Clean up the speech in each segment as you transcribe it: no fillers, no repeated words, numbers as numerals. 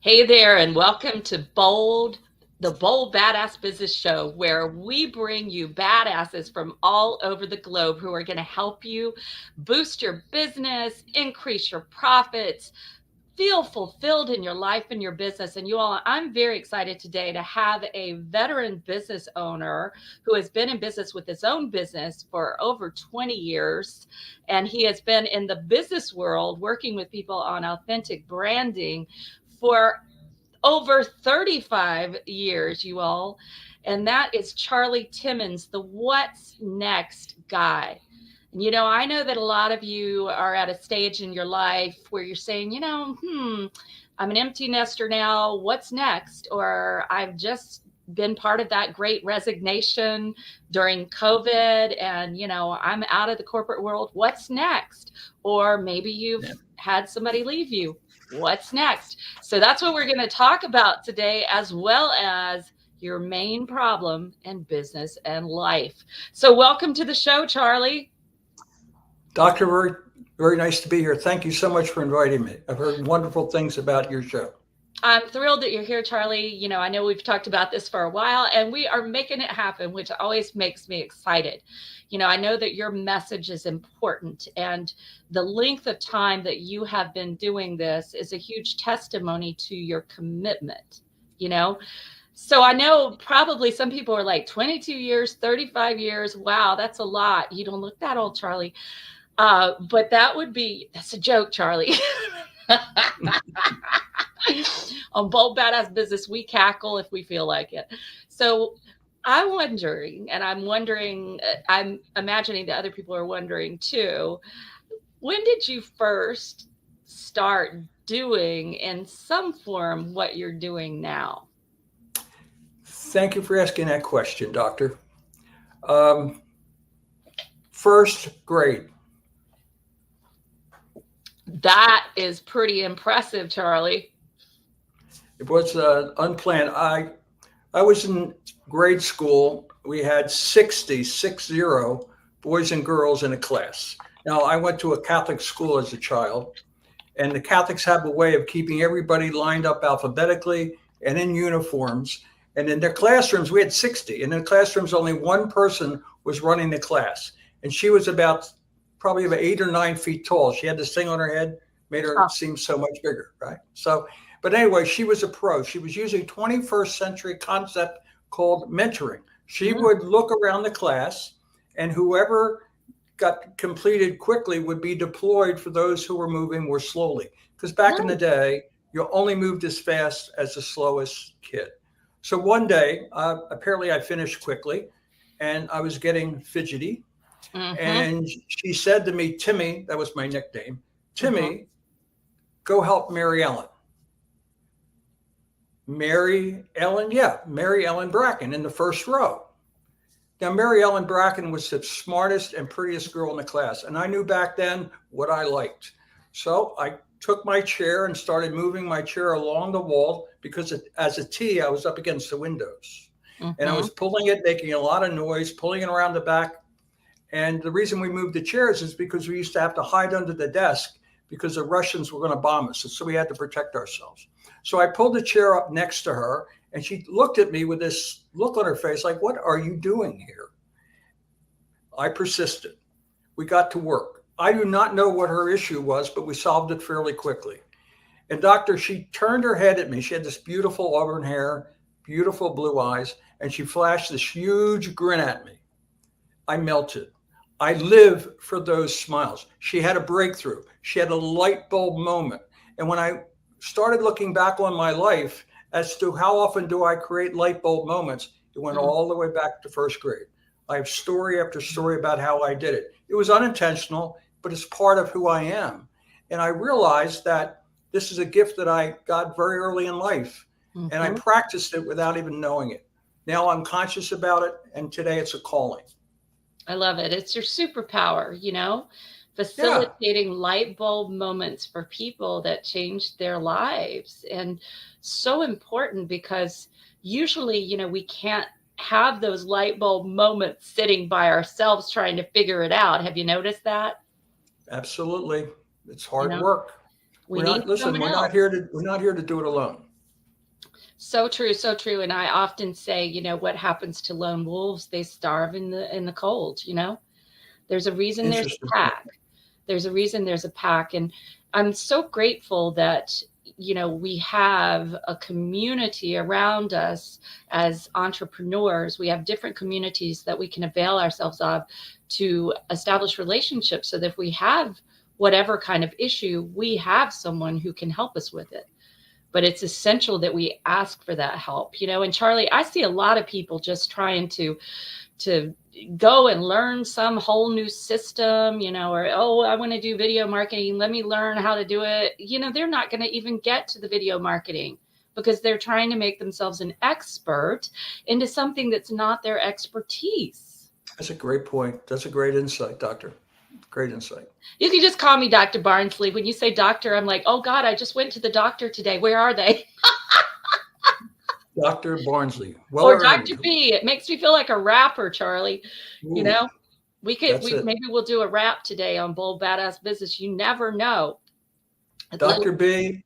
Hey there, and welcome to the Bold Badass Business Show, where we bring you badasses from all over the globe who are going to help you boost your business, increase your profits, feel fulfilled in your life and your business. And you all, I'm very excited today to have a veteran business owner who has been in business with his own business for over 20 years. And he has been in the business world working with people on authentic branding for over 35 years, you all. And that is Charley Timmins, the what's next guy. And, I know that a lot of you are at a stage in your life where you're saying, I'm an empty nester now. What's next? Or I've just been part of that great resignation during COVID and, I'm out of the corporate world. What's next? Or maybe you've had somebody leave you. What's next? So that's what we're going to talk about today, as well as your main problem in business and life. So welcome to the show, Charley. Doctor, very, very nice to be here. Thank you so much for inviting me. I've heard wonderful things about your show. I'm thrilled that you're here, Charley. I know we've talked about this for a while, and we are making it happen, which always makes me excited. I know that your message is important, and the length of time that you have been doing this is a huge testimony to your commitment, So I know probably some people are like 22 years, 35 years. Wow, that's a lot. You don't look that old, Charley. But that's a joke, Charley. On Bold Badass Business, we cackle if we feel like it. So I'm wondering, I'm imagining that other people are wondering too, when did you first start doing in some form what you're doing now? Thank you for asking that question, Doctor. First grade. That is pretty impressive, Charley. It was unplanned. I was in grade school. We had 60 boys and girls in a class. Now, I went to a Catholic school as a child, and the Catholics have a way of keeping everybody lined up alphabetically and in uniforms. And in their classrooms, we had 60. And in the classrooms, only one person was running the class. And she was probably about 8 or 9 feet tall. She had this thing on her head, made her seem so much bigger, right? But anyway, she was a pro. She was using 21st century concept called mentoring. She would look around the class, and whoever got completed quickly would be deployed for those who were moving more slowly. Because back in the day, you only moved as fast as the slowest kid. So one day, apparently I finished quickly, and I was getting fidgety. And she said to me, Timmy, that was my nickname, Timmy, go help Mary Ellen. Mary Ellen Bracken in the first row. Now, Mary Ellen Bracken was the smartest and prettiest girl in the class. And I knew back then what I liked. So I took my chair and started moving my chair along the wall because as a T, I was up against the windows. And I was pulling it, making a lot of noise, pulling it around the back. And the reason we moved the chairs is because we used to have to hide under the desk because the Russians were going to bomb us. And so we had to protect ourselves. So I pulled the chair up next to her, and she looked at me with this look on her face like, what are you doing here? I persisted. We got to work. I do not know what her issue was, but we solved it fairly quickly. And doctor, she turned her head at me. She had this beautiful auburn hair, beautiful blue eyes, and she flashed this huge grin at me. I melted. I live for those smiles. She had a breakthrough. She had a light bulb moment. And when I started looking back on my life as to how often do I create light bulb moments, it went all the way back to first grade. I have story after story about how I did it. It was unintentional, but it's part of who I am. And I realized that this is a gift that I got very early in life. And I practiced it without even knowing it. Now I'm conscious about it, and today it's a calling. I love it. It's your superpower, facilitating light bulb moments for people that change their lives. And so important because usually, we can't have those light bulb moments sitting by ourselves trying to figure it out. Have you noticed that? Absolutely. It's hard work. We're not here to do it alone. So true, so true. And I often say, what happens to lone wolves? They starve in the cold, There's a reason there's a Interesting. pack. There's a reason there's a pack. And I'm so grateful that, we have a community around us as entrepreneurs. We have different communities that we can avail ourselves of to establish relationships so that if we have whatever kind of issue, we have someone who can help us with it. But it's essential that we ask for that help, and Charley, I see a lot of people just trying to go and learn some whole new system, or, oh, I want to do video marketing. Let me learn how to do it. They're not going to even get to the video marketing because they're trying to make themselves an expert into something that's not their expertise. That's a great point. That's a great insight, Doctor. Great insight. You can just call me Dr. Barnsley. When you say doctor, I'm like, oh God, I just went to the doctor today. Where are they? Dr. Barnsley. Well Or earned. Dr. B. It makes me feel like a rapper, Charley. Ooh, Maybe we'll do a rap today on Bold Badass Business. You never know. Dr. B,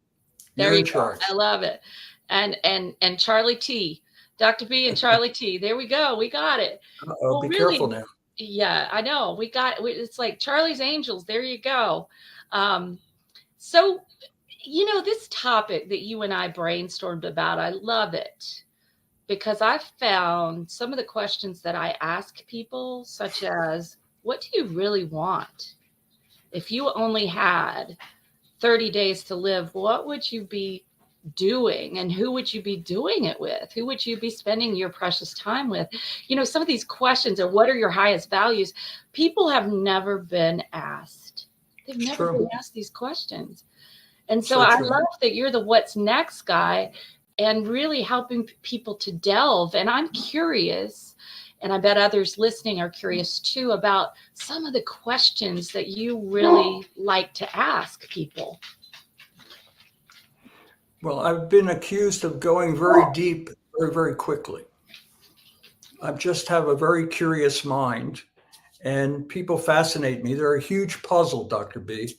There you're you in go. charge. I love it. And Charley T. Dr. B and Charley T. There we go. We got it. Uh-oh, be careful now. Yeah, I know. It's like Charlie's Angels. There you go. So, this topic that you and I brainstormed about, I love it because I found some of the questions that I ask people, such as, what do you really want? If you only had 30 days to live, what would you be doing, and who would you be doing it with? Who would you be spending your precious time with? Some of these questions are, what are your highest values? People have never been asked. They've never been asked these questions. And so I love that you're the what's next guy and really helping people to delve. And I'm curious, and I bet others listening are curious too, about some of the questions that you really like to ask people. Well, I've been accused of going very deep very, very quickly. I just have a very curious mind, and people fascinate me. They're a huge puzzle, Dr. B,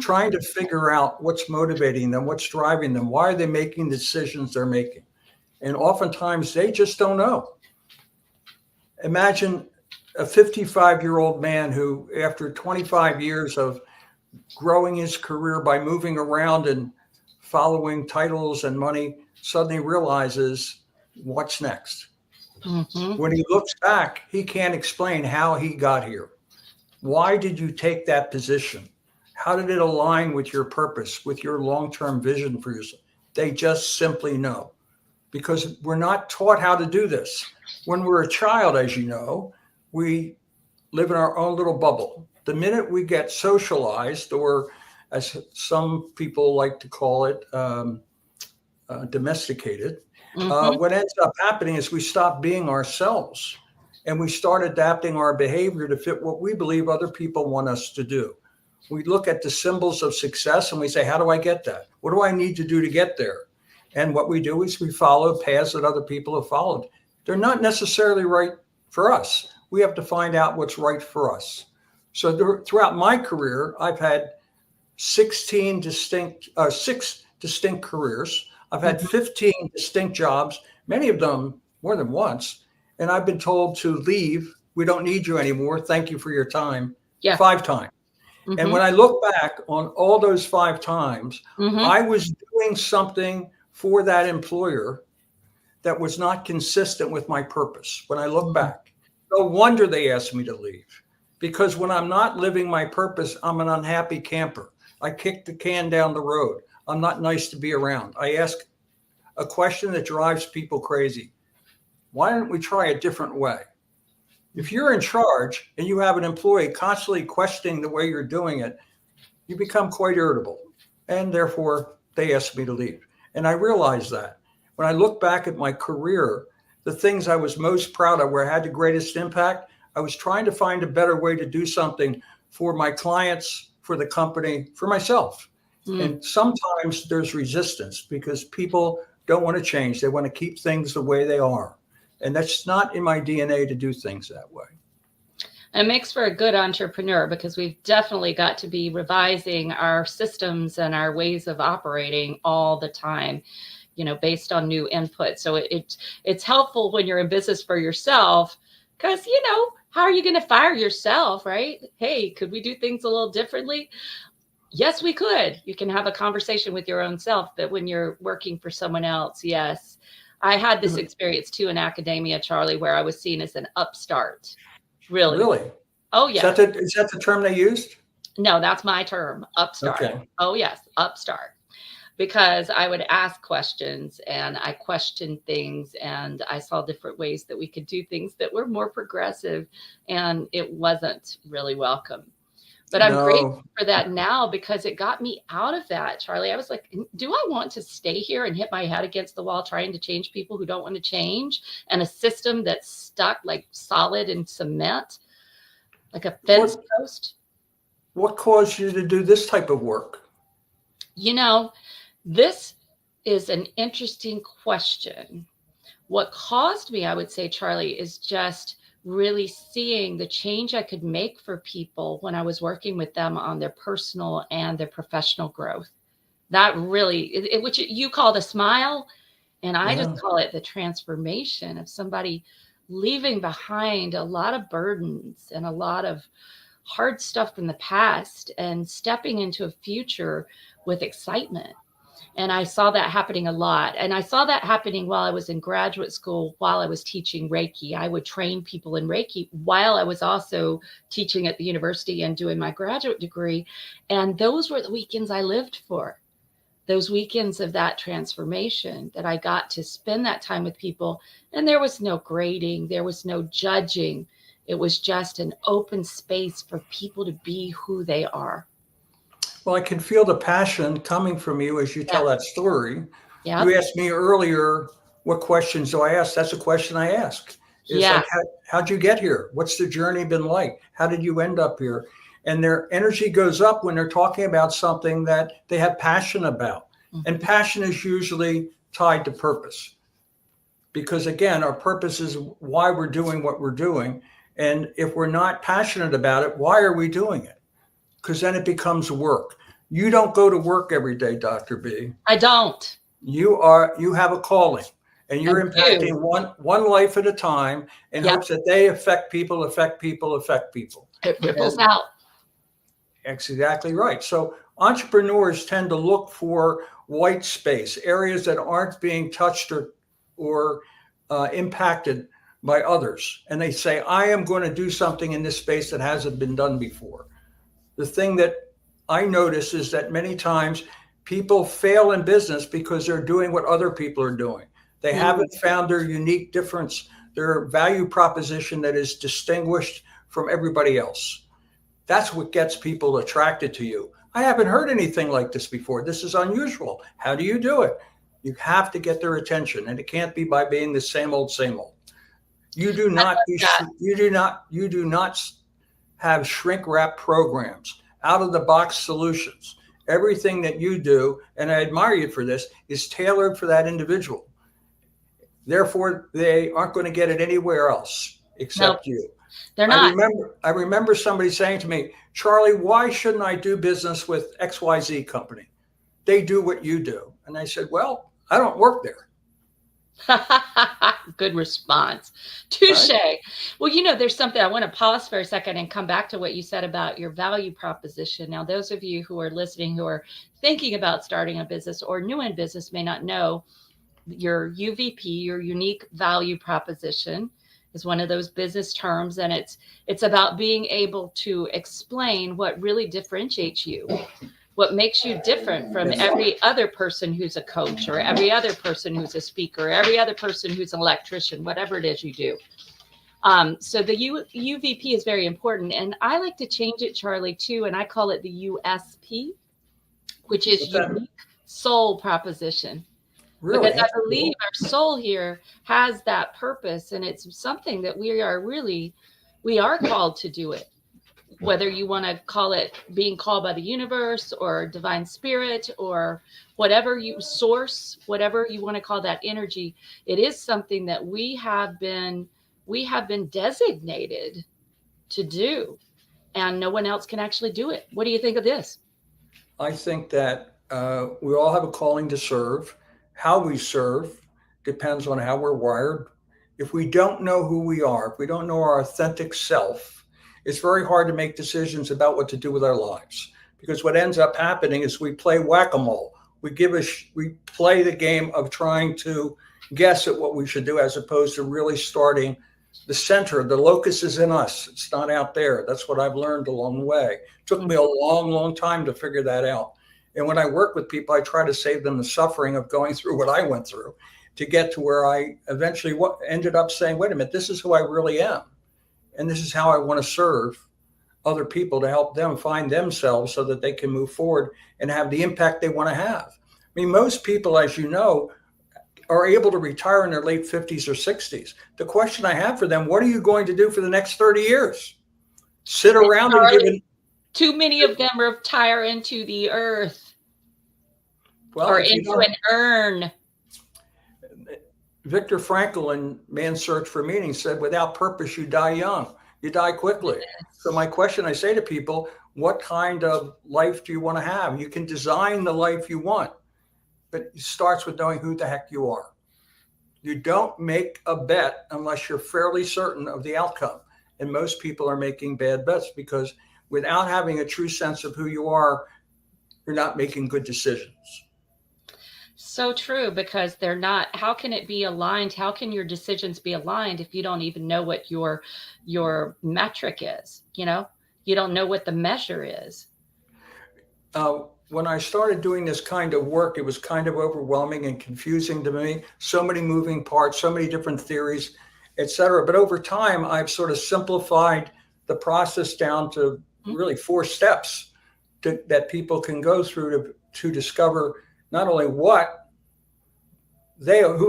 trying to figure out what's motivating them, what's driving them, why are they making the decisions they're making. And oftentimes they just don't know. Imagine a 55-year-old man who, after 25 years of growing his career by moving around and following titles and money, suddenly realizes what's next. When he looks back, he can't explain how he got here. Why did you take that position? How did it align with your purpose, with your long-term vision for yourself? They just simply know, because we're not taught how to do this. When we're a child, as you know, we live in our own little bubble. The minute we get socialized, or as some people like to call it, domesticated, what ends up happening is we stop being ourselves and we start adapting our behavior to fit what we believe other people want us to do. We look at the symbols of success and we say, how do I get that? What do I need to do to get there? And what we do is we follow paths that other people have followed. They're not necessarily right for us. We have to find out what's right for us. So throughout my career, I've had 6 distinct careers. I've had 15 distinct jobs, many of them more than once. And I've been told to leave. We don't need you anymore. Thank you for your time. 5 times. And when I look back on all those 5 times, I was doing something for that employer that was not consistent with my purpose. When I look back, no wonder they asked me to leave, because when I'm not living my purpose, I'm an unhappy camper. I kick the can down the road. I'm not nice to be around. I ask a question that drives people crazy. Why don't we try a different way? If you're in charge and you have an employee constantly questioning the way you're doing it, you become quite irritable. And therefore, they asked me to leave. And I realized that. When I look back at my career, the things I was most proud of, where I had the greatest impact, I was trying to find a better way to do something for my clients, for the company, for myself. And sometimes there's resistance because people don't want to change. They want to keep things the way they are. And that's not in my DNA to do things that way. It makes for a good entrepreneur, because we've definitely got to be revising our systems and our ways of operating all the time. based on new input. So it's helpful when you're in business for yourself, because how are you going to fire yourself, right? Hey, could we do things a little differently? Yes, we could. You can have a conversation with your own self, but when you're working for someone else, yes. I had this experience too in academia, Charlie, where I was seen as an upstart. Really? Really? Oh, Is yes. that the term they used? No, that's my term, upstart. Okay. Oh, yes, upstart. Because I would ask questions and I questioned things and I saw different ways that we could do things that were more progressive, and it wasn't really welcome. But I'm grateful No. for that now because it got me out of that, Charlie. I was like, do I want to stay here and hit my head against the wall trying to change people who don't want to change, and a system that's stuck like solid in cement, like a fence post? What caused you to do this type of work? This is an interesting question. What caused me, I would say, Charlie, is just really seeing the change I could make for people when I was working with them on their personal and their professional growth. That really, which you called a smile, and I just Yeah. call it the transformation of somebody leaving behind a lot of burdens and a lot of hard stuff from the past and stepping into a future with excitement. And I saw that happening a lot. And I saw that happening while I was in graduate school, while I was teaching Reiki. I would train people in Reiki while I was also teaching at the university and doing my graduate degree. And those were the weekends I lived for. Those weekends of that transformation, that I got to spend that time with people. And there was no grading, there was no judging. It was just an open space for people to be who they are. Well, I can feel the passion coming from you as you Yeah. tell that story. Yep. You asked me earlier, what questions do I ask? That's a question I ask. It's Yeah. like, how'd you get here? What's the journey been like? How did you end up here? And their energy goes up when they're talking about something that they have passion about. And passion is usually tied to purpose. Because again, our purpose is why we're doing what we're doing. And if we're not passionate about it, why are we doing it? Because then it becomes work. You don't go to work every day, Dr. B. I don't. You have a calling, and you're impacting one life at a time in hopes that they affect people. It ripples out. That's exactly right. So entrepreneurs tend to look for white space, areas that aren't being touched or impacted by others. And they say, I am going to do something in this space that hasn't been done before. The thing that I notice is that many times people fail in business because they're doing what other people are doing. They haven't found their unique difference, their value proposition that is distinguished from everybody else. That's what gets people attracted to you. I haven't heard anything like this before. This is unusual. How do you do it? You have to get their attention, and it can't be by being the same old, same old. You do not have shrink wrap programs, out of the box solutions. Everything that you do, and I admire you for this, is tailored for that individual. Therefore, they aren't going to get it anywhere else except you. They're not. I remember somebody saying to me, Charlie, why shouldn't I do business with XYZ company? They do what you do. And I said, well, I don't work there. Good response. Touche. Right? Well, there's something I want to pause for a second and come back to what you said about your value proposition. Now, those of you who are listening, who are thinking about starting a business or new in business, may not know your UVP, your unique value proposition, is one of those business terms. And it's about being able to explain what really differentiates you, what makes you different from every other person who's a coach, or every other person who's a speaker, or every other person who's an electrician, whatever it is you do. So the UVP is very important. And I like to change it, Charlie, too. And I call it the USP, which is unique soul proposition. Really? Because I believe our soul here has that purpose. And it's something that we are called to do it. Whether you want to call it being called by the universe or divine spirit or whatever source, whatever you want to call that energy, it is something that we have been designated to do, and no one else can actually do it. What do you think of this? I think that we all have a calling to serve, How we serve depends on how we're wired. If we don't know who we are, if we don't know our authentic self, it's very hard to make decisions about what to do with our lives. Because what ends up happening is we play whack-a-mole. We play the game of trying to guess at what we should do as opposed to really starting the center. The locus is in us. It's not out there. That's what I've learned along the way. It took me a long, long time to figure that out. And when I work with people, I try to save them the suffering of going through what I went through to get to where I eventually ended up saying, wait a minute, this is who I really am. And this is how I want to serve other people to help them find themselves so that they can move forward and have the impact they want to have. I mean, most people, as you know, are able to retire in their late 50s or 60s. The question I have for them, what are you going to do for the next 30 years? Sit around and give it. Too many of them retire into the earth or into an urn. Viktor Frankl in Man's Search for Meaning said, without purpose, you die young. You die quickly. Yes. So my question I say to people, what kind of life do you want to have? You can design the life you want, but it starts with knowing who the heck you are. You don't make a bet unless you're fairly certain of the outcome. And most people are making bad bets because without having a true sense of who you are, you're not making good decisions. So true, because they're not. How can it be aligned? How can your decisions be aligned if you don't even know what your metric is? You don't know what the measure is. When I started doing this kind of work, it was kind of overwhelming and confusing to me. So many moving parts, so many different theories, et cetera. But over time, I've sort of simplified the process down to really 4 steps that people can go through to discover not only who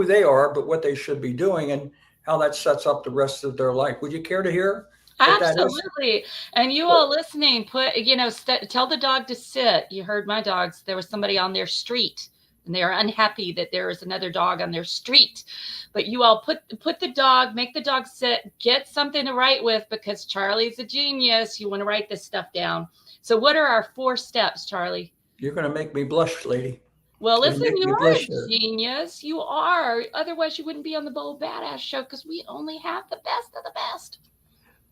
they are, but what they should be doing and how that sets up the rest of their life. Would you care to hear? Absolutely. And you all listening, tell the dog to sit. You heard my dogs. There was somebody on their street and they are unhappy that there is another dog on their street. But you all put the dog, make the dog sit, get something to write with, because Charley's a genius. You want to write this stuff down. So what are our 4 steps, Charley? You're going to make me blush, lady. Well, listen, you are a genius. You are. Otherwise, you wouldn't be on the Bold Badass show, because we only have the best of the best.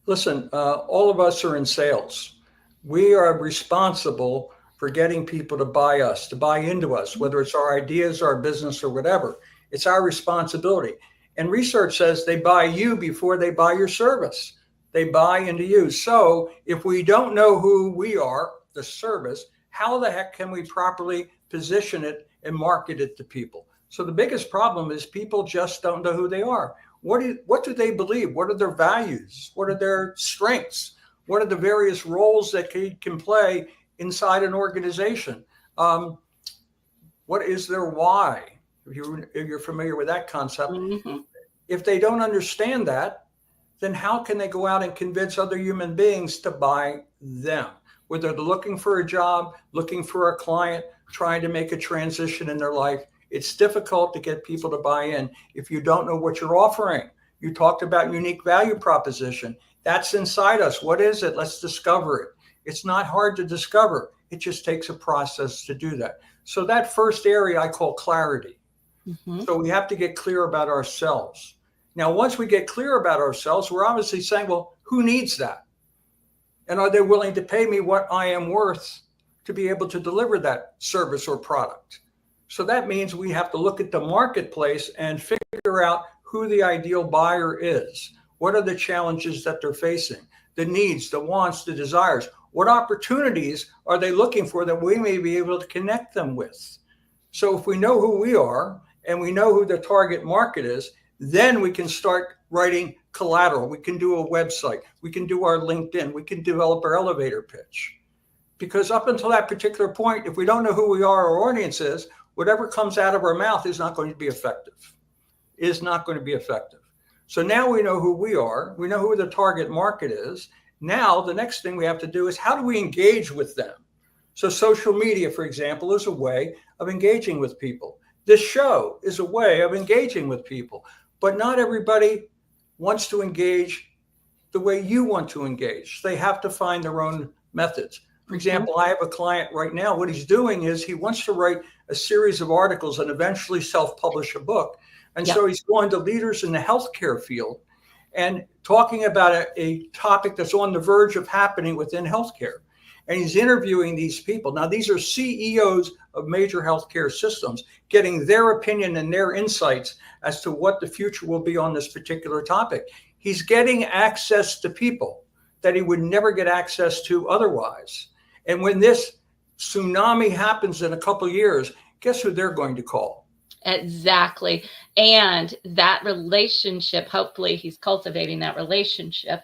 Listen, all of us are in sales. We are responsible for getting people to buy us, to buy into us, whether it's our ideas, our business, or whatever. It's our responsibility. And research says they buy you before they buy your service. They buy into you. So if we don't know who we are, the service, how the heck can we properly position it and market it to people? So the biggest problem is people just don't know who they are. What do they believe? What are their values? What are their strengths? What are the various roles that can play inside an organization? What is their why? If you're familiar with that concept. Mm-hmm. If they don't understand that, then how can they go out and convince other human beings to buy them? Whether they're looking for a job, looking for a client, trying to make a transition in their life, it's difficult to get people to buy in if you don't know what you're offering. You talked about unique value proposition. That's inside us. What is it? Let's discover it. It's not hard to discover. It just takes a process to do that. So that first area I call clarity. Mm-hmm. So we have to get clear about ourselves. Now, once we get clear about ourselves, we're obviously saying, well, who needs that? And are they willing to pay me what I am worth to be able to deliver that service or product? So that means we have to look at the marketplace and figure out who the ideal buyer is. What are the challenges that they're facing? The needs, the wants, the desires. What opportunities are they looking for that we may be able to connect them with? So if we know who we are and we know who the target market is, then we can start writing collateral. We can do a website. We can do our LinkedIn. We can develop our elevator pitch. Because up until that particular point, if we don't know who we are, our audience is, whatever comes out of our mouth is not going to be effective. Is not going to be effective. So now we know who we are. We know who the target market is. Now, the next thing we have to do is how do we engage with them? So social media, for example, is a way of engaging with people. This show is a way of engaging with people. But not everybody wants to engage the way you want to engage. They have to find their own methods. For example, I have a client right now. What he's doing is he wants to write a series of articles and eventually self-publish a book. And Yep. so he's going to leaders in the healthcare field and talking about a topic that's on the verge of happening within healthcare. And he's interviewing these people. Now, these are CEOs of major healthcare systems, getting their opinion and their insights as to what the future will be on this particular topic. He's getting access to people that he would never get access to otherwise. And when this tsunami happens in a couple of years, guess who they're going to call? Exactly. And that relationship, hopefully he's cultivating that relationship,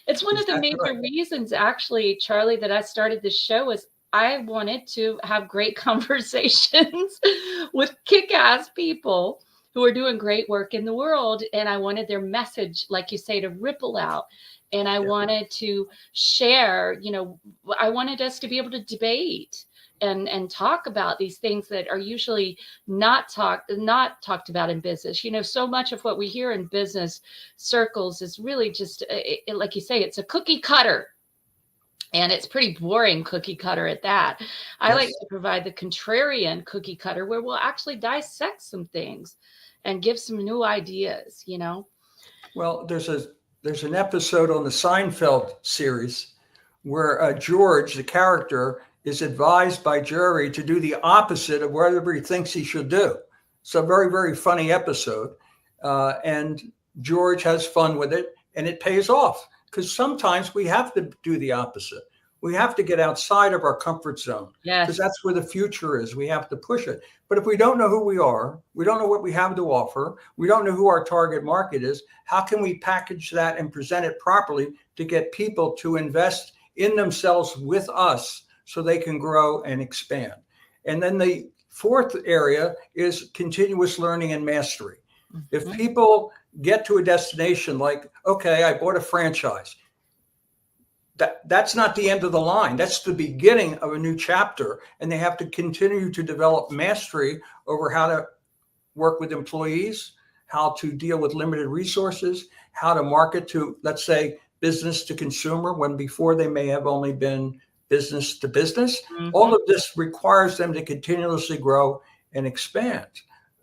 It's one of the major reasons, actually, Charlie, that I started this show is I wanted to have great conversations with kick-ass people who are doing great work in the world. And I wanted their message, like you say, to ripple out. And I wanted to share, I wanted us to be able to debate and talk about these things that are usually not talked about in business. So much of what we hear in business circles is really just, like you say, it's a cookie cutter. And it's pretty boring cookie cutter at that. I like to provide the contrarian cookie cutter where we'll actually dissect some things and give some new ideas, Well, there's an episode on the Seinfeld series where George, the character, is advised by Jerry to do the opposite of whatever he thinks he should do. It's a very, very funny episode. And George has fun with it, and it pays off because sometimes we have to do the opposite. We have to get outside of our comfort zone because that's where the future is. We have to push it. But if we don't know who we are, we don't know what we have to offer, we don't know who our target market is, how can we package that and present it properly to get people to invest in themselves with us so they can grow and expand? And then the fourth area is continuous learning and mastery. If people get to a destination like, okay, I bought a franchise, that's not the end of the line. That's the beginning of a new chapter. And they have to continue to develop mastery over how to work with employees, how to deal with limited resources, how to market to, let's say, business to consumer, when before they may have only been business to business. All of this requires them to continuously grow and expand.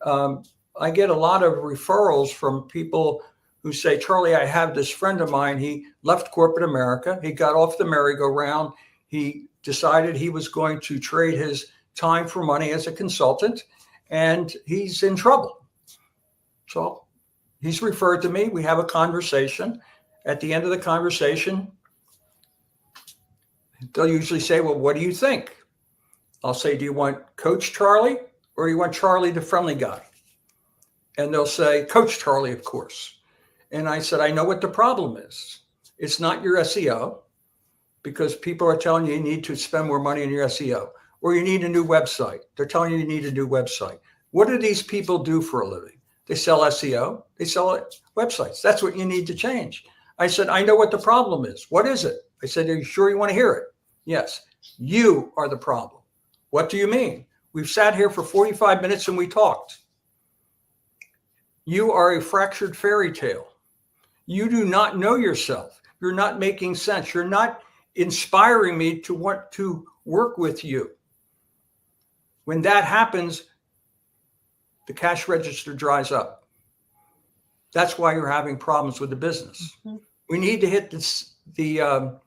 I get a lot of referrals from people who say, Charlie, I have this friend of mine. He left corporate America. He got off the merry-go-round. He decided he was going to trade his time for money as a consultant, and he's in trouble. So he's referred to me. We have a conversation. At the end of the conversation, they'll usually say, well, what do you think? I'll say, do you want Coach Charlie or do you want Charlie, the friendly guy? And they'll say, Coach Charlie, of course. And I said, I know what the problem is. It's not your SEO, because people are telling you need to spend more money on your SEO, or you need a new website. They're telling you need a new website. What do these people do for a living? They sell SEO. They sell websites. That's what you need to change. I said, I know what the problem is. What is it? I said, are you sure you want to hear it? Yes. You are the problem. What do you mean? We've sat here for 45 minutes and we talked. You are a fractured fairy tale. You do not know yourself. You're not making sense. You're not inspiring me to want to work with you. When that happens, the cash register dries up. That's why you're having problems with the business. We need to hit the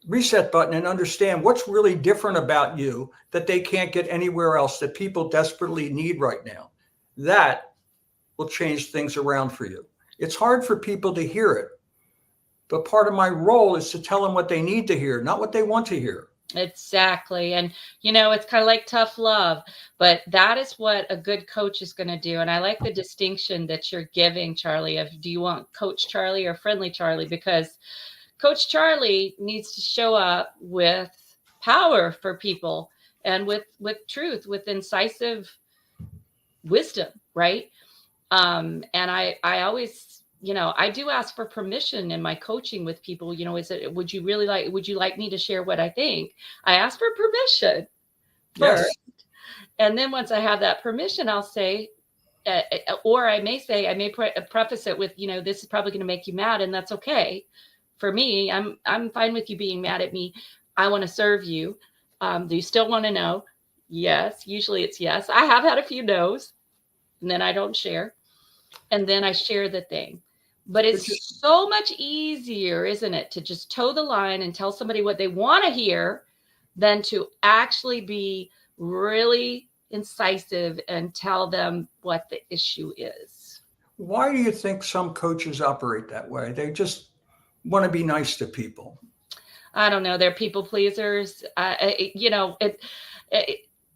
reset button and understand what's really different about you that they can't get anywhere else, that people desperately need right now. That will change things around for you. It's hard for people to hear it, but part of my role is to tell them what they need to hear, not what they want to hear. Exactly. And, it's kind of like tough love, but that is what a good coach is going to do. And I like the distinction that you're giving, Charlie, of do you want Coach Charlie or Friendly Charlie? Because Coach Charlie needs to show up with power for people and with truth, with incisive wisdom, right? And I always, I do ask for permission in my coaching with people. Would you like me to share what I think? I ask for permission first. Yes. And then once I have that permission, I'll say, or I may preface it with, this is probably going to make you mad, and that's okay. For me, I'm fine with you being mad at me. I want to serve you. Do you still want to know? Yes. Usually it's yes. I have had a few no's, and then I don't share. And then I share the thing. But But you, it's so much easier, isn't it, to just toe the line and tell somebody what they want to hear than to actually be really incisive and tell them what the issue is. why do you think some coaches operate that way? They just want to be nice to people. I don't know. They're people pleasers.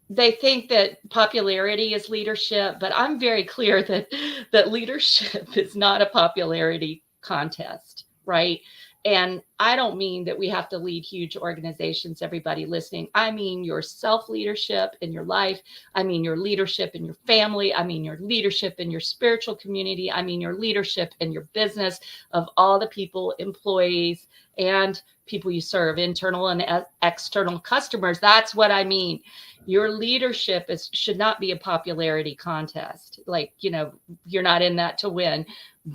They think that popularity is leadership, but I'm very clear that leadership is not a popularity contest, right? And I don't mean that we have to lead huge organizations, everybody listening. I mean your self leadership in your life. I mean your leadership in your family. I mean your leadership in your spiritual community. I mean your leadership in your business, of all the people, employees, and people you serve, internal and external customers. That's what I mean. Your leadership should not be a popularity contest. Like, you're not in that to win.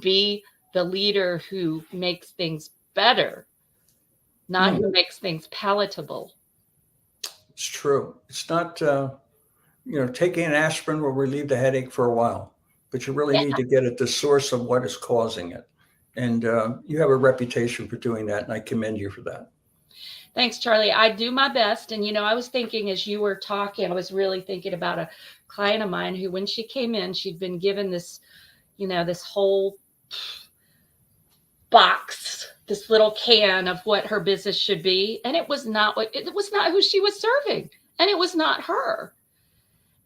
Be the leader who makes things better, not who makes things palatable. It's true. It's not, taking an aspirin will relieve the headache for a while, but you really Yeah. need to get at the source of what is causing it. And you have a reputation for doing that, and I commend you for that. Thanks, Charlie. I do my best. And, I was thinking as you were talking, I was really thinking about a client of mine who, when she came in, she'd been given this, this whole box, this little can of what her business should be. And it was not who she was serving. And it was not her.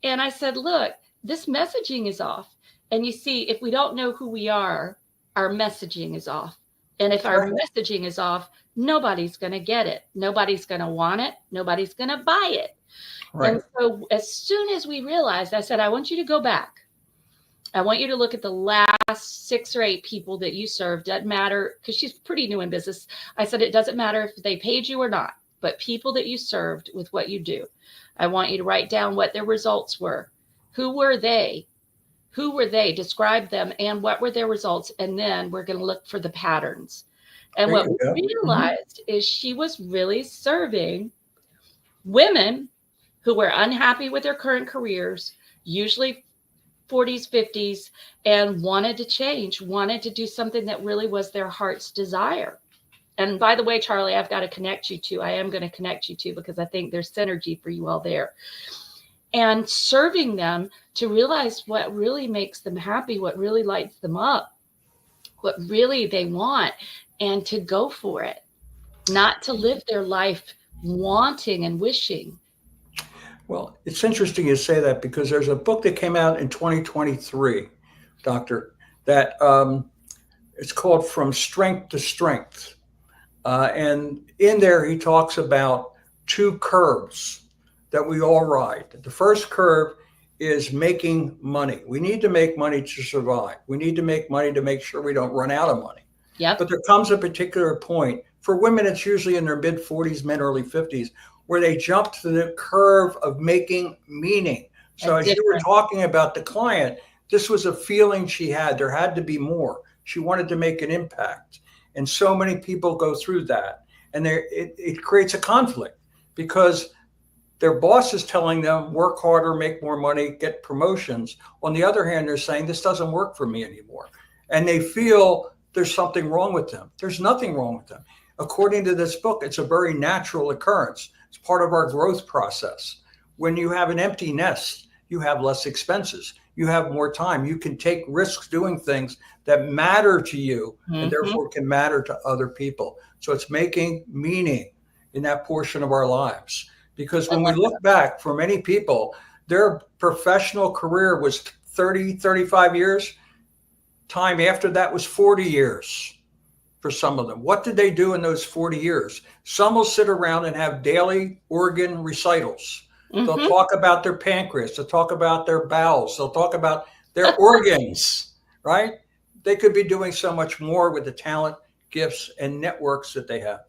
And I said, look, this messaging is off. And you see, if we don't know who we are, our messaging is off. And if our messaging is off, nobody's going to get it. Nobody's going to want it. Nobody's going to buy it. Right. And so as soon as we realized, I said, I want you to go back. I want you to look at the last 6 or 8 people that you served. Doesn't matter, because she's pretty new in business. I said, it doesn't matter if they paid you or not, but people that you served with what you do. I want you to write down what their results were. Who were they? Who were they? Describe them, and what were their results? And then we're going to look for the patterns. And what we realized is she was really serving women who were unhappy with their current careers, usually 40s, 50s, and wanted to change, wanted to do something that really was their heart's desire. And by the way, Charlie, I've got to connect you to, I am going to connect you to, because I think there's synergy for you all there. And serving them to realize what really makes them happy, what really lights them up, what really they want, and to go for it, not to live their life wanting and wishing. Well, it's interesting you say that, because there's a book that came out in 2023, Doctor, that it's called From Strength to Strength. And in there, he talks about 2 curves that we all ride. The first curve is making money. We need to make money to survive. We need to make money to make sure we don't run out of money. Yep. But there comes a particular point. For women, it's usually in their mid-40s, men early 50s, where they jump to the curve of making meaning. So as you were talking about the client, this was a feeling she had. There had to be more. She wanted to make an impact. And so many people go through that. And it creates a conflict, because their boss is telling them, work harder, make more money, get promotions. On the other hand, they're saying, this doesn't work for me anymore. And they feel there's something wrong with them. There's nothing wrong with them. According to this book, it's a very natural occurrence. It's part of our growth process. When you have an empty nest, you have less expenses. You have more time. You can take risks doing things that matter to you, and therefore can matter to other people. So it's making meaning in that portion of our lives. Because when we look back, for many people, their professional career was 30, 35 years. Time after that was 40 years for some of them. What did they do in those 40 years? Some will sit around and have daily organ recitals. They'll talk about their pancreas. They'll talk about their bowels. They'll talk about their organs, right? They could be doing so much more with the talent, gifts, and networks that they have.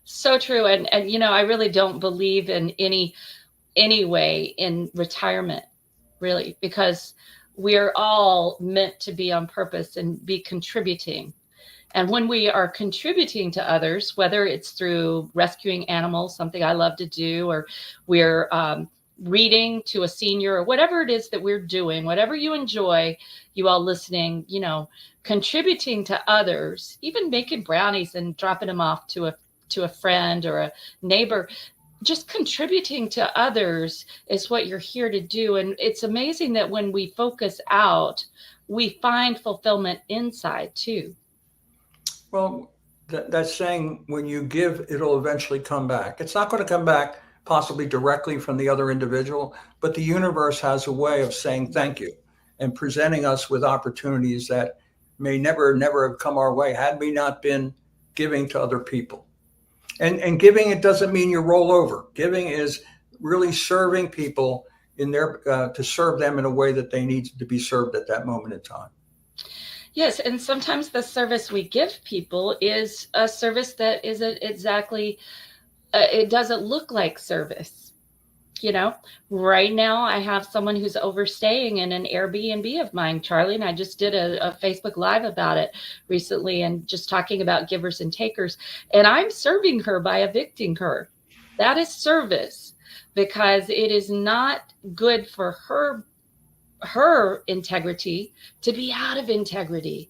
So true. And I really don't believe in any way in retirement, really, because we're all meant to be on purpose and be contributing. And when we are contributing to others, whether it's through rescuing animals, something I love to do, or we're reading to a senior, or whatever it is that we're doing, whatever you enjoy, you all listening, contributing to others, even making brownies and dropping them off to a friend or a neighbor, just contributing to others is what you're here to do. And it's amazing that when we focus out, we find fulfillment inside too. Well, that's saying when you give, it'll eventually come back. It's not going to come back possibly directly from the other individual, but the universe has a way of saying thank you and presenting us with opportunities that may never have come our way had we not been giving to other people. And giving, it doesn't mean you roll over. Giving is really serving people in their to serve them in a way that they need to be served at that moment in time. Yes, and sometimes the service we give people is a service that isn't exactly, it doesn't look like service. Right now I have someone who's overstaying in an Airbnb of mine, Charlie, and I just did a Facebook Live about it recently and just talking about givers and takers. And I'm serving her by evicting her. That is service, because it is not good for her integrity to be out of integrity.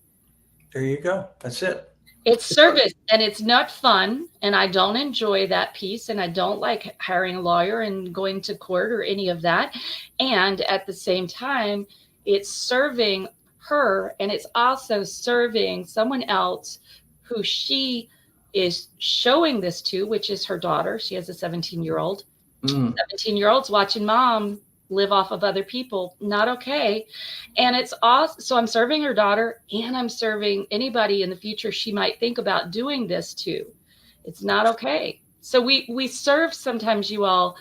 There you go. That's it. It's service, and it's not fun, and I don't enjoy that piece, and I don't like hiring a lawyer and going to court or any of that. And at the same time, it's serving her, and it's also serving someone else who she is showing this to, which is her daughter. She has a 17-year-old. 17-year-old's watching mom live off of other people. Not okay. And it's awesome. So I'm serving her daughter, and I'm serving anybody in the future she might think about doing this to. It's not okay. So we serve sometimes, you all,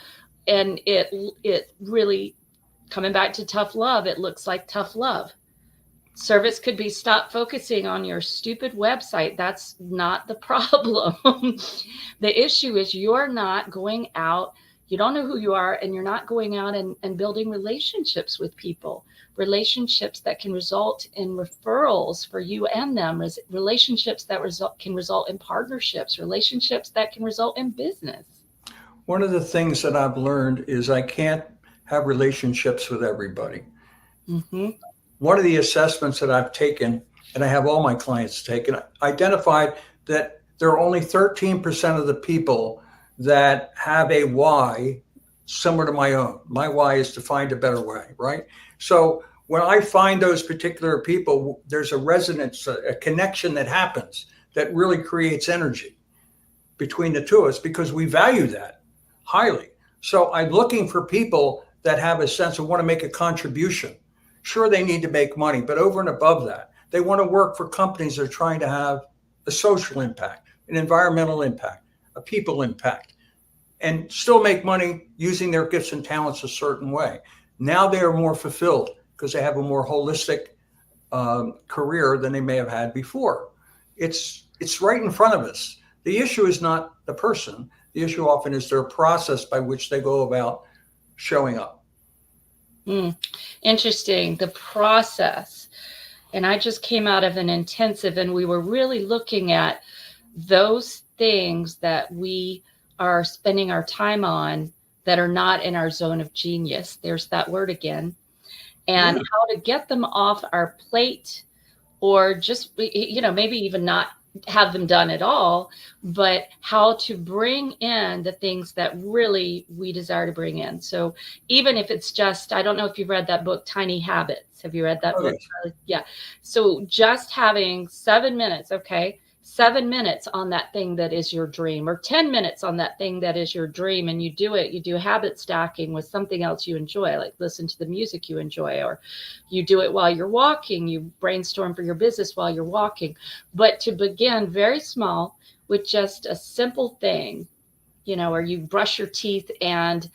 and it really, coming back to tough love, it looks like tough love. Service could be stop focusing on your stupid website. That's not the problem. The issue is you're not going out. You don't know who you are, and you're not going out and building relationships with people, relationships that can result in referrals for you and them, relationships that can result in partnerships, relationships that can result in business. One of the things that I've learned is I can't have relationships with everybody. Mm-hmm. One of the assessments that I've taken, and I have all my clients taken, identified that there are only 13% of the people that have a why similar to my own. My why is to find a better way, right? So when I find those particular people, there's a resonance, a connection that happens that really creates energy between the two of us because we value that highly. So I'm looking for people that have a sense of want to make a contribution. Sure, they need to make money, but over and above that, they want to work for companies that are trying to have a social impact, an environmental impact, a people impact, and still make money using their gifts and talents a certain way. Now they are more fulfilled because they have a more holistic career than they may have had before. It's right in front of us. The issue is not the person. The issue often is their process by which they go about showing up. Interesting. The process. And I just came out of an intensive, and we were really looking at those things that we are spending our time on that are not in our zone of genius. There's that word again. And how to get them off our plate, or just, maybe even not have them done at all, but how to bring in the things that really we desire to bring in. So even if it's just, I don't know if you've read that book, Tiny Habits. Have you read that book? Yes. Yeah. So just having 7 minutes, okay? 7 minutes on that thing that is your dream, or 10 minutes on that thing that is your dream. And you do habit stacking with something else you enjoy, like listen to the music you enjoy, or you do it while you're walking, you brainstorm for your business while you're walking. But to begin very small with just a simple thing, or you brush your teeth and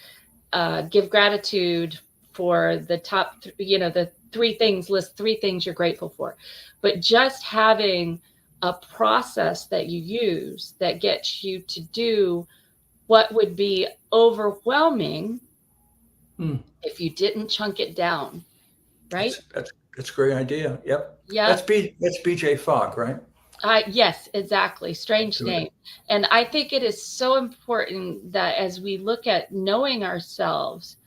give gratitude for the top, the 3 things, list 3 things you're grateful for. But just having a process that you use that gets you to do what would be overwhelming if you didn't chunk it down, right? That's a great idea. Yep. Yeah. That's BJ Fogg, right? Yes, exactly. Strange Good. name. And I think it is so important that as we look at knowing ourselves,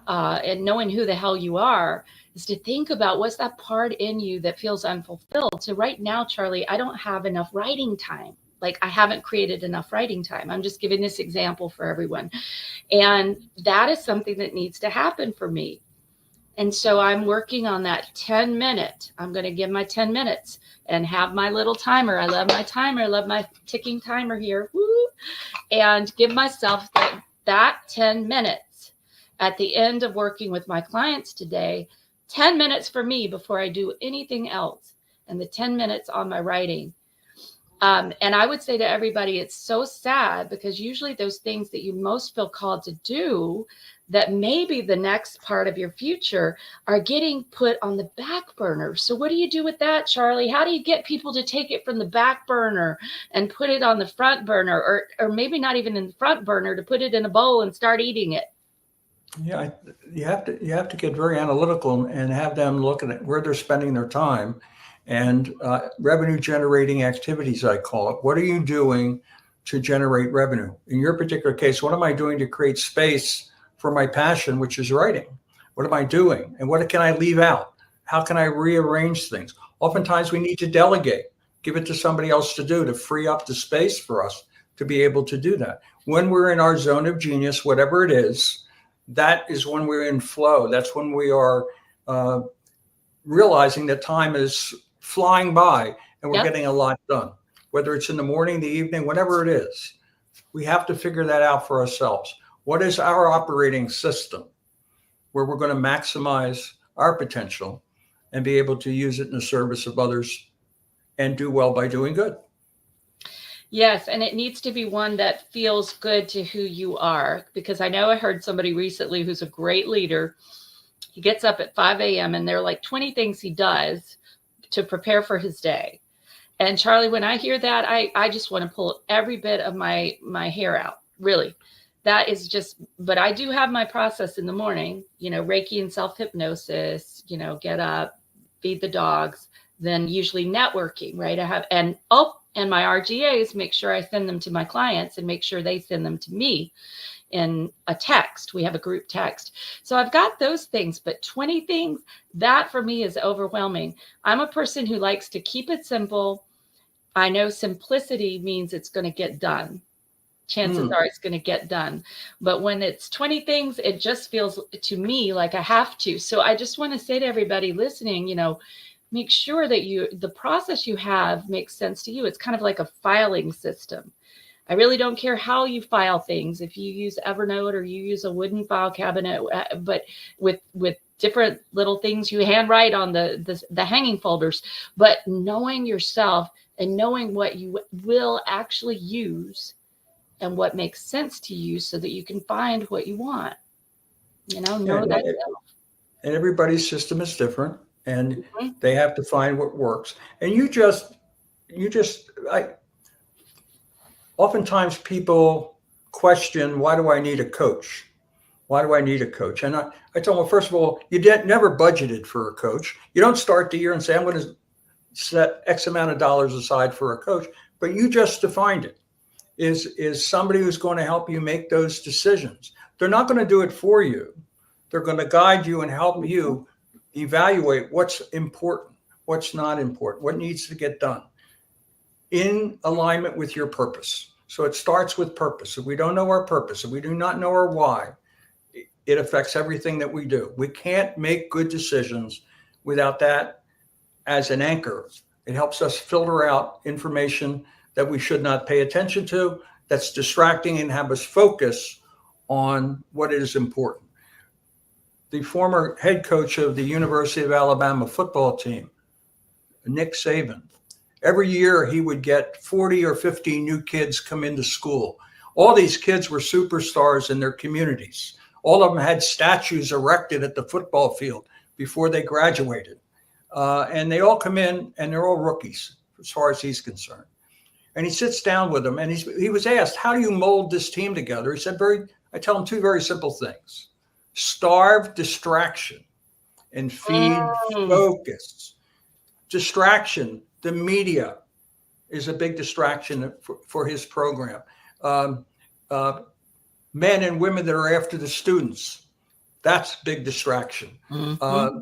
and knowing who the hell you are, is to think about what's that part in you that feels unfulfilled. So right now, Charlie, I don't have enough writing time. Like I haven't created enough writing time. I'm just giving this example for everyone. And that is something that needs to happen for me. And so I'm working on that 10-minute. I'm going to give my 10 minutes and have my little timer. I love my timer. I love my ticking timer here. Woo! And give myself that 10 minutes at the end of working with my clients today. 10 minutes for me before I do anything else, and the 10 minutes on my writing. And I would say to everybody, it's so sad because usually those things that you most feel called to do, that maybe the next part of your future, are getting put on the back burner. So what do you do with that, Charlie? How do you get people to take it from the back burner and put it on the front burner, or maybe not even in the front burner, to put it in a bowl and start eating it? Yeah, you have to get very analytical and have them look at where they're spending their time, and revenue generating activities, I call it. What are you doing to generate revenue? In your particular case, what am I doing to create space for my passion, which is writing? What am I doing, and what can I leave out? How can I rearrange things? Oftentimes, we need to delegate, give it to somebody else to do, to free up the space for us to be able to do that. When we're in our zone of genius, whatever it is, that is when we're in flow. That's when we are uh, realizing that time is flying by and we're Yep. getting a lot done. Whether it's in the morning, the evening, whatever it is, we have to figure that out for ourselves. What is our operating system where we're going to maximize our potential and be able to use it in the service of others and do well by doing good? Yes, and it needs to be one that feels good to who you are. Because I know I heard somebody recently who's a great leader. He gets up at 5 a.m. and there are like 20 things he does to prepare for his day. And Charlie, when I hear that, I just want to pull every bit of my hair out. Really. That is just, but I do have my process in the morning, Reiki and self-hypnosis, get up, feed the dogs, then usually networking, right? And my RGAs, make sure I send them to my clients and make sure they send them to me in a text. We have a group text. So I've got those things, but 20 things, that for me is overwhelming. I'm a person who likes to keep it simple. I know simplicity means it's going to get done. Chances Mm. are it's going to get done. But when it's 20 things, it just feels to me like I have to. So I just want to say to everybody listening, make sure that the process you have makes sense to you. It's kind of like a filing system. I really don't care how you file things. If you use Evernote or you use a wooden file cabinet, but with different little things you handwrite on the hanging folders, but knowing yourself and knowing what you will actually use and what makes sense to you so that you can find what you want. Yeah, Know that. and everybody's system is different, and Mhm. they have to find what works. And I oftentimes people question, why do I need a coach? Why do I need a coach? And I tell them, well, first of all, never budgeted for a coach. You don't start the year and say, I'm going to set X amount of dollars aside for a coach, but you just defined it. Is somebody who's going to help you make those decisions. They're not going to do it for you. They're going to guide you and help you evaluate what's important, what's not important, what needs to get done in alignment with your purpose. So it starts with purpose. If we don't know our purpose, if we do not know our why, it affects everything that we do. We can't make good decisions without that as an anchor. It helps us filter out information that we should not pay attention to, that's distracting, and have us focus on what is important. The former head coach of the University of Alabama football team, Nick Saban, every year he would get 40 or 50 new kids come into school. All these kids were superstars in their communities. All of them had statues erected at the football field before they graduated. And they all come in and they're all rookies as far as he's concerned. And he sits down with them and he was asked, how do you mold this team together? He said, I tell him two very simple things: starve distraction and feed Mm. focus. Distraction, the media, is a big distraction for his program. Um, uh, Men and women that are after the students, that's big distraction. Mm-hmm.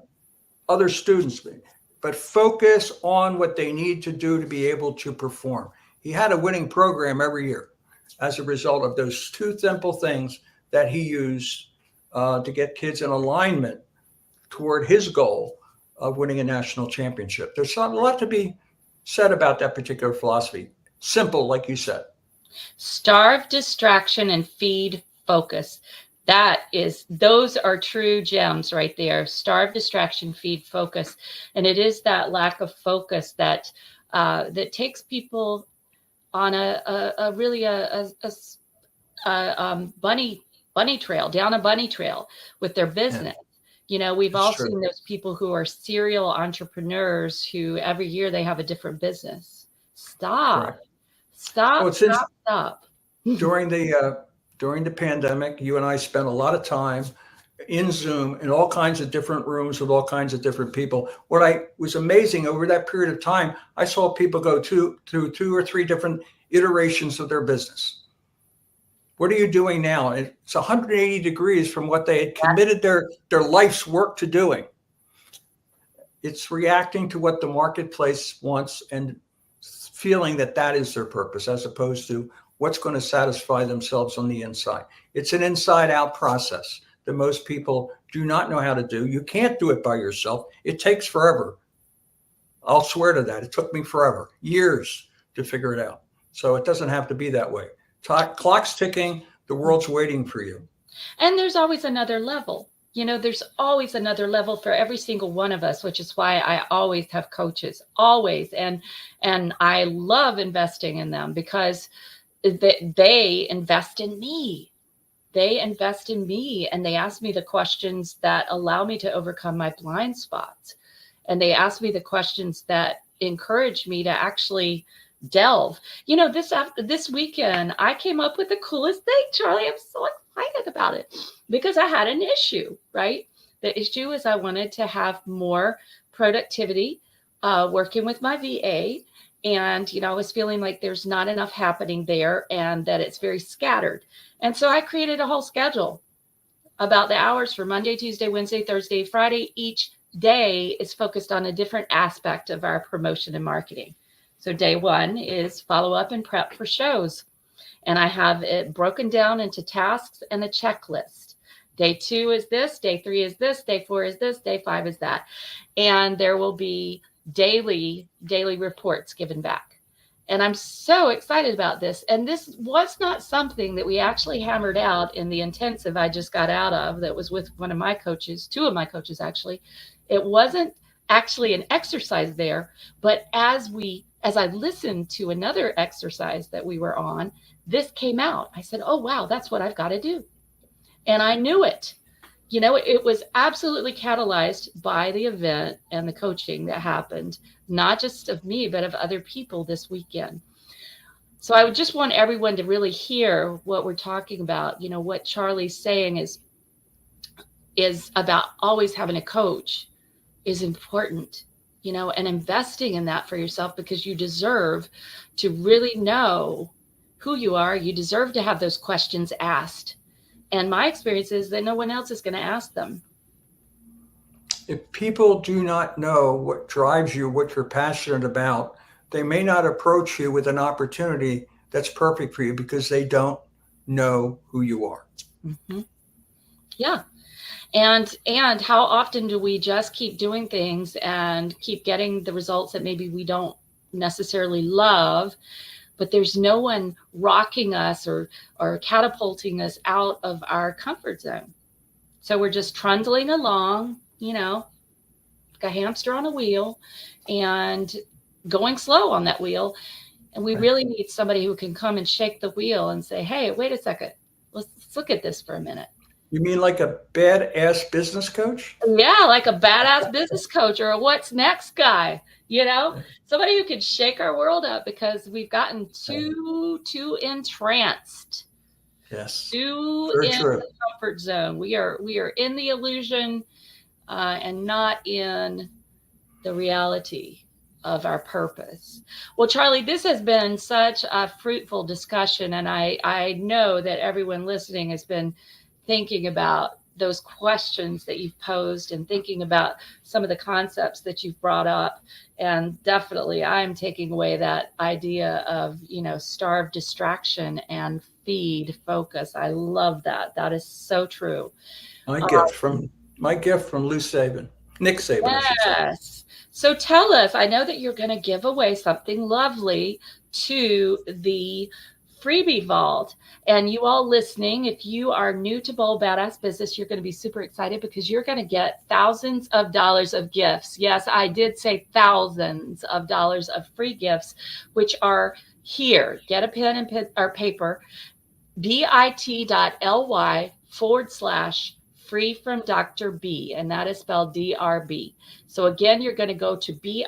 Other students, but focus on what they need to do to be able to perform. He had a winning program every year as a result of those two simple things that he used to get kids in alignment toward his goal of winning a national championship. There's a lot to be said about that particular philosophy. Simple, like you said. Starve distraction and feed focus. Those are true gems right there. Starve distraction, feed focus. And it is that lack of focus that that takes people on a really bunny trail, down a bunny trail with their business. Yeah, We've it's all true. seen those people who are serial entrepreneurs who every year they have a different business. Stop, Correct. Well, stop, since stop, stop. during the pandemic, you and I spent a lot of time in Zoom in all kinds of different rooms with all kinds of different people. What I was amazing over that period of time, I saw people go through 2 or 3 different iterations of their business. What are you doing now? It's 180 degrees from what they had committed their life's work to doing. It's reacting to what the marketplace wants and feeling that that is their purpose as opposed to what's going to satisfy themselves on the inside. It's an inside out process that most people do not know how to do. You can't do it by yourself. It takes forever. I'll swear to that. It took me forever, years to figure it out. So it doesn't have to be that way. Clock's ticking. The world's waiting for you. And there's always another level. There's always another level for every single one of us, which is why I always have coaches, always. And I love investing in them because they invest in me. They invest in me and they ask me the questions that allow me to overcome my blind spots. And they ask me the questions that encourage me to actually delve. This weekend, I came up with the coolest thing, Charlie. I'm so excited about it because I had an issue, right? The issue is I wanted to have more productivity working with my VA. And, I was feeling like there's not enough happening there and that it's very scattered. And so I created a whole schedule about the hours for Monday, Tuesday, Wednesday, Thursday, Friday. Each day is focused on a different aspect of our promotion and marketing. So day 1 is follow up and prep for shows. And I have it broken down into tasks and a checklist. Day 2 is this, day 3 is this, day 4 is this, day 5 is that. And there will be daily reports given back. And I'm so excited about this. And this was not something that we actually hammered out in the intensive I just got out of that was with one of my coaches, 2 of my coaches actually. It wasn't actually an exercise there, but as I listened to another exercise that we were on, this came out. I said, oh, wow, that's what I've got to do. And I knew it. It was absolutely catalyzed by the event and the coaching that happened, not just of me, but of other people this weekend. So I would just want everyone to really hear what we're talking about. What Charlie's saying is about always having a coach is important, and investing in that for yourself because you deserve to really know who you are. You deserve to have those questions asked. And my experience is that no one else is going to ask them. If people do not know what drives you, what you're passionate about, they may not approach you with an opportunity that's perfect for you because they don't know who you are. Mm-hmm. Yeah. And how often do we just keep doing things and keep getting the results that maybe we don't necessarily love, but there's no one rocking us or catapulting us out of our comfort zone. So we're just trundling along, like a hamster on a wheel and going slow on that wheel. And we really need somebody who can come and shake the wheel and say, hey, wait a second, let's look at this for a minute. You mean like a badass business coach? Yeah, like a badass business coach or a what's next guy, somebody who could shake our world up because we've gotten too entranced. Yes. Too in the comfort zone. We are in the illusion and not in the reality. of our purpose. Well, Charley, this has been such a fruitful discussion, and I know that everyone listening has been thinking about those questions that you've posed and thinking about some of the concepts that you've brought up. And definitely I'm taking away that idea of, starve distraction and feed focus. I love that. That is so true. My Uh, gift from Lou Saban, Nick Saban, I should say. yes. So tell us, I know that you're going to give away something lovely to the freebie vault. And you all listening, if you are new to Bold Badass Business, you're going to be super excited because you're going to get thousands of dollars of gifts. Yes, I did say thousands of dollars of free gifts, which are here. Get a pen and or paper, bit.ly/free from Dr. B, and that is spelled DRB. So again, you're going to go to bit.ly/free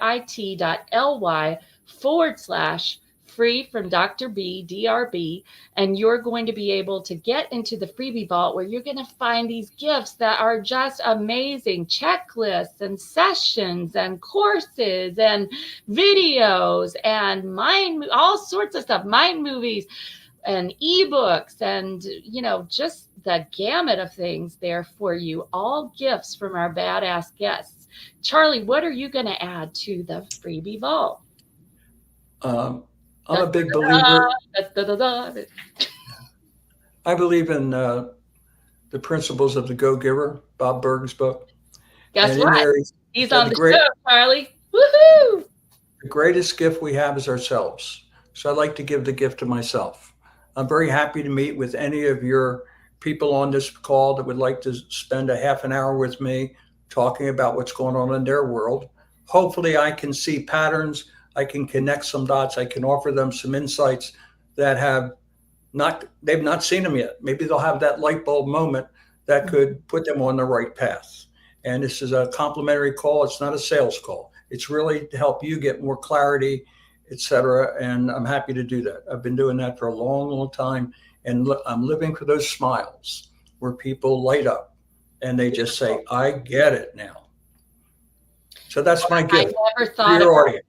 from Dr. B, DRB, and you're going to be able to get into the freebie vault where you're going to find these gifts that are just amazing checklists and sessions and courses and videos and all sorts of stuff, mind movies and ebooks and, just the gamut of things there for you, all gifts from our badass guests. Charley, what are you going to add to the freebie vault? I'm a big believer. I believe in the principles of the Go-Giver, Bob Berg's book. Guess what? He's on the show, Charley. Woohoo! The greatest gift we have is ourselves. So I like to give the gift to myself. I'm very happy to meet with any of your people on this call that would like to spend a half an hour with me talking about what's going on in their world. Hopefully I can see patterns. I can connect some dots. I can offer them some insights that they've not seen them yet. Maybe they'll have that light bulb moment that could put them on the right path. And this is a complimentary call. It's not a sales call. It's really to help you get more clarity, etc. And I'm happy to do that. I've been doing that for a long, long time. And I'm living for those smiles where people light up and they just say, I get it now. So that's my gift. I never thought about that,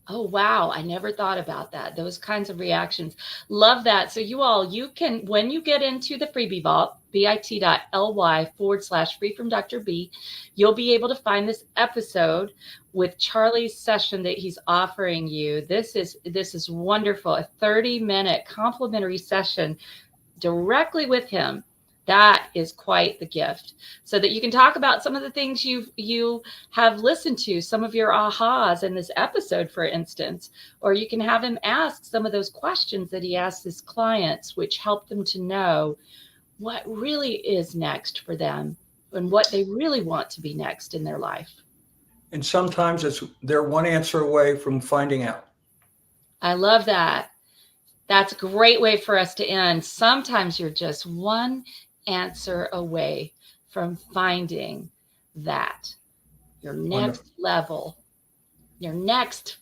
Oh, wow. I never thought about that. Those kinds of reactions. Love that. So you can, when you get into the freebie vault, bit.ly/free from Dr. B, you'll be able to find this episode with Charley's session that he's offering you. This is wonderful. A 30-minute complimentary session directly with him. That is quite the gift, so that you can talk about some of the things you have listened to, some of your ahas in this episode, for instance, or you can have him ask some of those questions that he asks his clients, which help them to know what really is next for them and what they really want to be next in their life. And sometimes they're one answer away from finding out. I love that. That's a great way for us to end. Sometimes you're just one answer away from finding that your next level, your next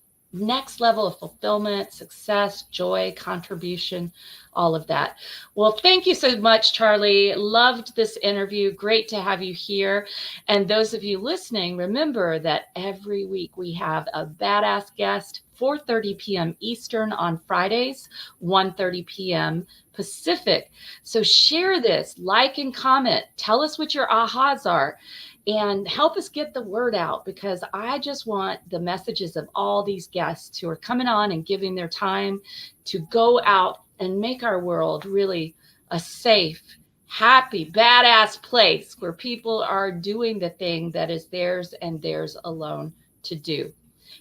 level of fulfillment, success, joy, contribution, all of that. Well, thank you so much, Charley. Loved this interview. Great to have you here. And those of you listening, remember that every week we have a badass guest, 4:30 p.m. Eastern on Fridays, 1:30 p.m. Pacific. So share this, like and comment. Tell us what your ahas are. And help us get the word out, because I just want the messages of all these guests who are coming on and giving their time to go out and make our world really a safe, happy, badass place where people are doing the thing that is theirs and theirs alone to do.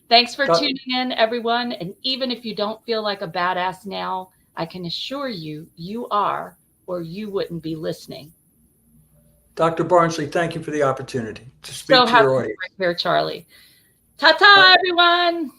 Thanks for tuning in, everyone. And even if you don't feel like a badass now, I can assure you, you are, or you wouldn't be listening. Dr. Barnsley, thank you for the opportunity to speak to your audience. Right here, Charley. Ta-ta, everyone.